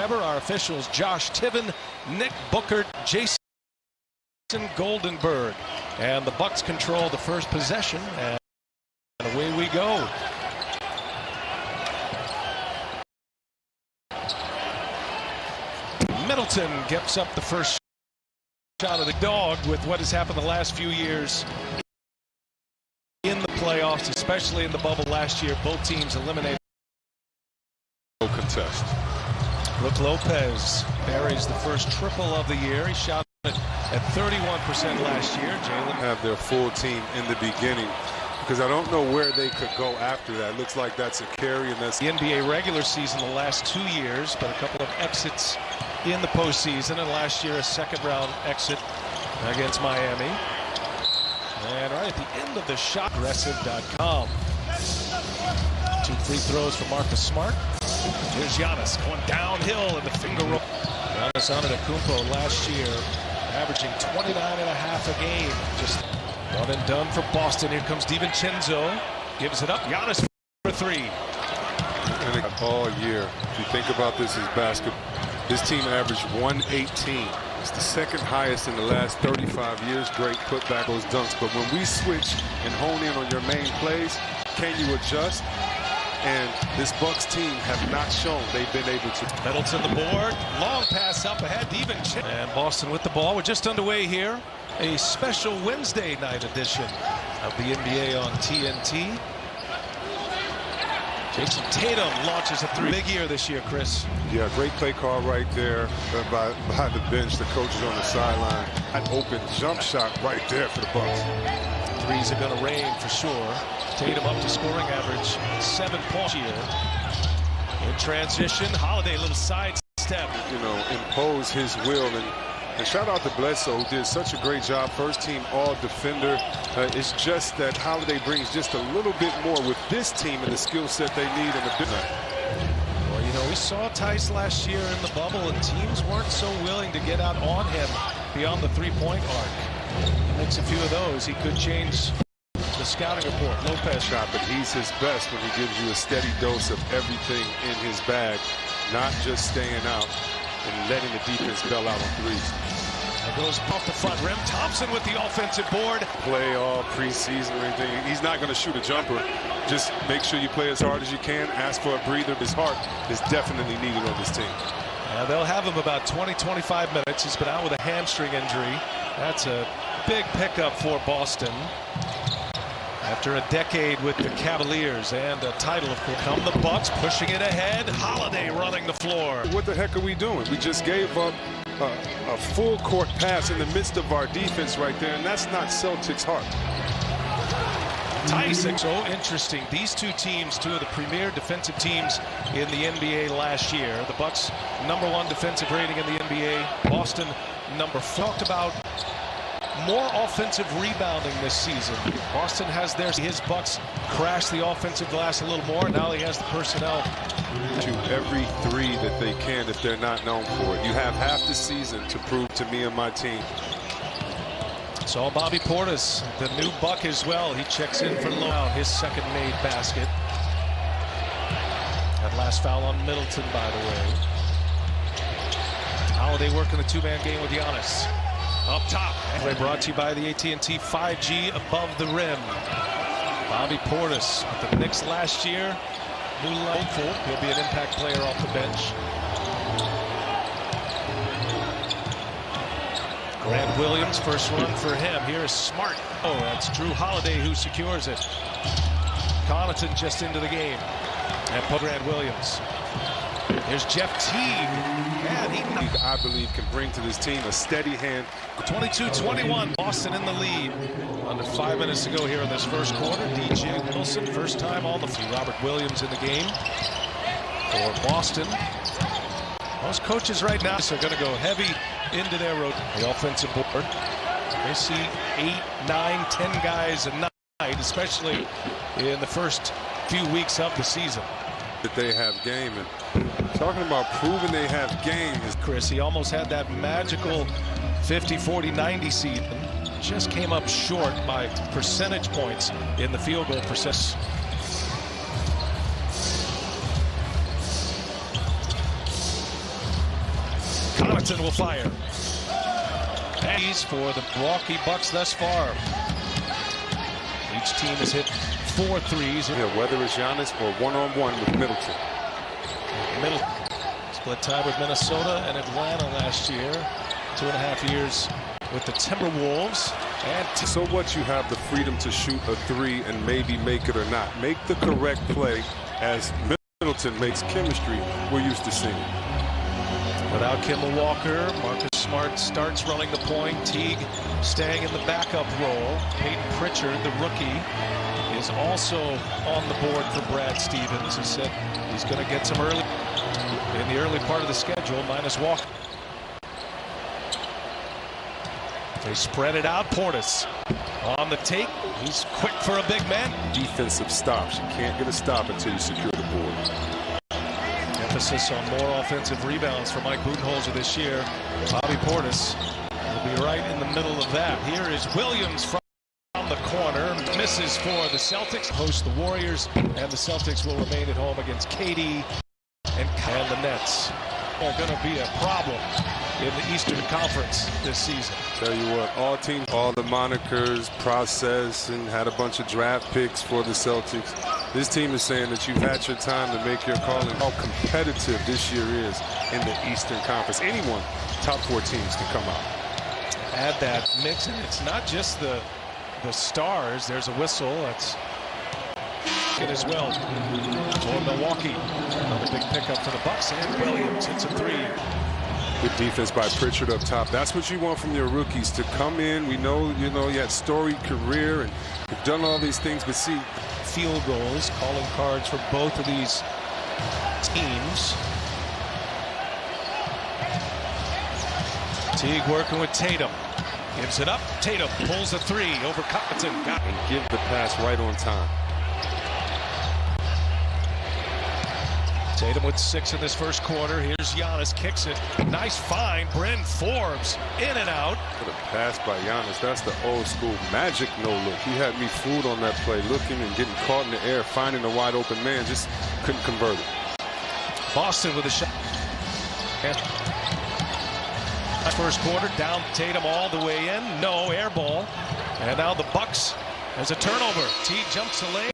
ever. Our officials: Josh Tiven, Nick Bookert, Jason Goldenberg, and the Bucks control the first possession, and away we go. Middleton gets up the first shot of the dog with what has happened the last few years in the playoffs, especially in the bubble last year. Both teams eliminated. No contest. Brook Lopez buries the first triple of the year. He shot it at 31% last year. Jalen have their full team in the beginning, because I don't know where they could go after that. Looks like that's a carry, and that's the NBA regular season the last 2 years, but a couple of exits in the postseason, and last year a second-round exit against Miami. And right at the end of the shot, aggressive.com. 2 free throws for Marcus Smart. Here's Giannis going downhill in the finger roll. Giannis Antetokounmpo last year averaging 29.5 a game. Just one and done for Boston. Here comes DiVincenzo. Gives it up. Giannis for 3. And all year, if you think about this as basketball, this team averaged 118. It's the second highest in the last 35 years. Great putback, those dunks. But when we switch and hone in on your main plays, can you adjust? And this Bucks team have not shown they've been able to. Middleton the board. Long pass up ahead. DiVincenzo. And Boston with the ball. We're just underway here. A special Wednesday night edition of the NBA on TNT. Jason Tatum launches a 3. Big year this year, Chris. Yeah, great play call right there by the bench. The coaches on the sideline. An open jump shot right there for the Bucks. Threes are going to rain for sure. Tatum up to scoring average 7 points here. In transition, Holiday, little side step. You know, impose his will. And shout out to Bledsoe, who did such a great job. First team all defender. It's just that Holiday brings just a little bit more with this team and the skill set they need in the big night. Well, you know, we saw Tice last year in the bubble, and teams weren't so willing to get out on him beyond the 3-point arc. He makes a few of those. He could change the scouting report. Lopez shot, but he's his best when he gives you a steady dose of everything in his bag, not just staying out and letting the defense bail out on threes. It goes off the front rim. Thompson with the offensive board. Play all preseason or anything. He's not going to shoot a jumper. Just make sure you play as hard as you can. Ask for a breather. His heart is definitely needed on this team. They'll have him about 20-25 minutes. He's been out with a hamstring injury. That's a big pickup for Boston. After a decade with the Cavaliers and a title, of course. Come the Bucks pushing it ahead. Holiday running the floor. What the heck are we doing? We just gave up a full court pass in the midst of our defense right there, and that's not Celtics' heart. Tyson, so interesting. These two teams, two of the premier defensive teams in the NBA last year. The Bucks #1 defensive rating in the NBA. Boston #4. Talked about more offensive rebounding this season. Boston has his Bucks crash the offensive glass a little more. Now he has the personnel to every 3 that they can if they're not known for it. You have half the season to prove to me and my team. Saw Bobby Portis, the new Buck as well. He checks in for Low, his second made basket. That last foul on Middleton, by the way. Holiday working the 2-man game with Giannis. Up top. Play brought to you by the AT&T 5G above the rim. Bobby Portis with the Knicks last year. New hopeful. He'll be an impact player off the bench. Grant Williams, first run for him. Here is Smart. Oh, that's Drew Holiday who secures it. Connaughton just into the game. And Grant Williams. Here's Jeff Teague. And I believe can bring to this team a steady hand. 22-21, Boston in the lead. Under 5 minutes to go here in this first quarter. DJ Wilson, first time on the field. Robert Williams in the game for Boston. Most coaches right now are going to go heavy into their road. The offensive board. They see 8, 9, 10 guys a night, especially in the first few weeks of the season. That they have game, and talking about proving they have game is Chris. He almost had that magical 50, 40, 90 season. Just came up short by percentage points in the field goal percentage. Middleton will fire. Pennies for the Milwaukee Bucks thus far. Each team has hit 4 threes. Yeah, whether it's Giannis or one-on-one with Middleton. Middleton split time with Minnesota and Atlanta last year. 2.5 years with the Timberwolves. And so what, you have the freedom to shoot a 3 and maybe make it or not. Make the correct play, as Middleton makes chemistry we're used to seeing. Without Kimball Walker, Marcus Smart starts running the point. Teague staying in the backup role. Peyton Pritchard, the rookie, is also on the board for Brad Stevens. He said he's going to get some early in the early part of the schedule, minus Walker. They spread it out. Portis on the take. He's quick for a big man. Defensive stops. You can't get a stop until you secure the board. Emphasis on more offensive rebounds for Mike Budenholzer this year. Bobby Portis will be right in the middle of that. Here is Williams from the corner. Misses for the Celtics. Host the Warriors, and the Celtics will remain at home against KD and the Nets. Are going to be a problem in the Eastern Conference this season. Tell you what, all teams, all the monikers, process, and had a bunch of draft picks for the Celtics. This team is saying that you've had your time to make your call, and how competitive this year is in the Eastern Conference. Anyone, top 4 teams can come out. Add that mix, and it's not just the stars. There's a whistle. That's it as well for Milwaukee. Another big pickup for the Bucks, and Williams hits a 3. Good defense by Pritchard up top. That's what you want from your rookies, to come in. We know, you had storied career and you've done all these things, but see, field goals, calling cards for both of these teams. Teague working with Tatum. Gives it up. Tatum pulls a 3 over Covington. And give the pass right on time. Tatum with 6 in this first quarter. Here's Giannis, kicks it. Nice find. Bryn Forbes in and out. What a pass by Giannis. That's the old school magic no-look. He had me fooled on that play, looking and getting caught in the air, finding a wide open man, just couldn't convert it. Boston with a shot. First quarter, down Tatum all the way in. No, air ball. And now the Bucks has a turnover. Teague jumps the lane.